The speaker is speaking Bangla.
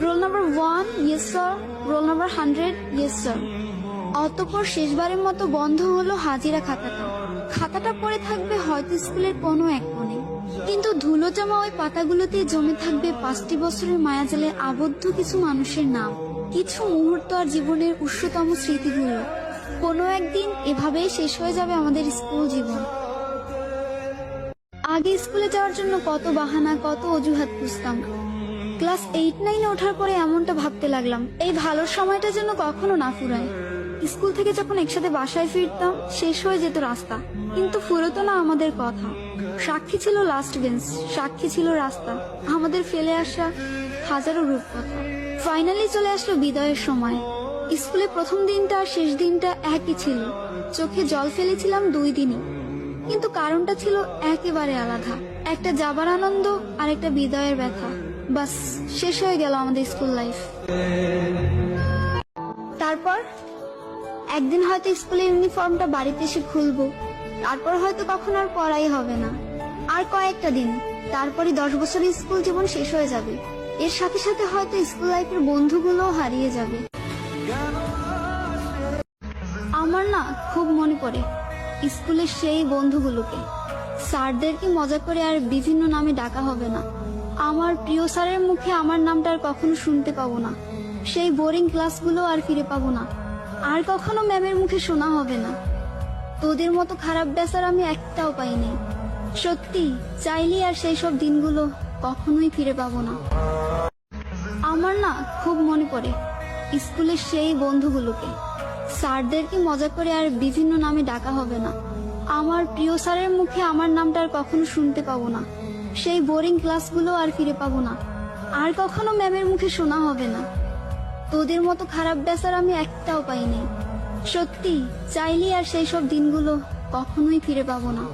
Roll number 1, yes sir. Roll number 100, yes sir. অতঃপর শেষবারের মতো বন্ধ হলো হাজিরা খাতাটা। খাতাটা পড়ে থাকবে হয়তো স্কুলের কোনো এক কোণে, কিন্তু ধুলো জমা ওই পাতাগুলোতে জমে থাকবে 5টি বছরের মায়াজালে আবদ্ধ কিছু মানুষের নাম, কিছু মুহূর্ত আর জীবনের উষ্ণতম স্মৃতিগুলো। কোনো একদিন এভাবেই শেষ হয়ে যাবে আমাদের স্কুল জীবন। আগে স্কুলে যাওয়ার জন্য কত বাহানা, কত অজুহাত খুঁজতাম। ক্লাস 8-9 ওঠার পরে এমনটা ভাবতে লাগলাম, এই ভালো সময়টা যেন কখনো না ফুরায়। স্কুল থেকে যখন একসাথে বাসায় ফিরতাম, শেষ হয়ে যেত রাস্তা, কিন্তু ফুরতো না আমাদের কথা। সাক্ষী ছিল লাস্ট বেঞ্চ, সাক্ষী ছিল রাস্তা, আমাদের ফেলে আসা হাজারো রূপকথা। ফাইনালি চলে আসলো বিদায়ের সময়। স্কুলে প্রথম দিনটা আর শেষ দিনটা একই ছিল। চোখে জল ফেলেছিলাম 2 দিনই, কিন্তু কারণটা ছিল একেবারে আলাদা। একটা যাবার আনন্দ আর একটা বিদায়ের ব্যথা। বাস, শেষ হয়ে গেল আমাদের স্কুল লাইফ। তারপর একদিন হয়তো স্কুলের ইউনিফর্মটা বাড়িতে এসে খুলবো, তারপর হয়তো কখন আর পড়াই হবে না। আর কয়েকটা দিন, তারপরে 10 বছরের স্কুল জীবন শেষ হয়ে যাবে। এর সাথে সাথে হয়তো স্কুল লাইফের বন্ধুগুলোও হারিয়ে যাবে। আমার না খুব মনে পড়ে স্কুলের সেই বন্ধুগুলোকে। স্যারদেরকে মজা করে আর বিভিন্ন নামে ডাকা হবে না। আমার প্রিয় স্যারের মুখে আমার নামটা আর কখনো শুনতে পাবো না। সেই বোরিং ক্লাসগুলো আর ফিরে পাবো না। আর কখনো ম্যামের মুখে শোনা হবে না, তোদের মতো খারাপ বেচার আমি একটাও পাইনি। সত্যি চাইলে আর সেই সব দিনগুলো কখনোই ফিরে পাবো না। আমার না খুব মনে পড়ে স্কুলের সেই বন্ধুগুলোকে। স্যারদেরকে মজা করে আর বিভিন্ন নামে ডাকা হবে না। আমার প্রিয় স্যারের মুখে আমার নামটা আর কখনো শুনতে পাবো না। সেই বোরিং ক্লাসগুলো আর ফিরে পাবো না। আর কখনো ম্যামের মুখে শোনা হবে না, তোদের মতো খারাপ বেচার আমি একটাও পাইনি। সত্যি চাইলে আর সেই সব দিনগুলো কখনোই ফিরে পাবো না।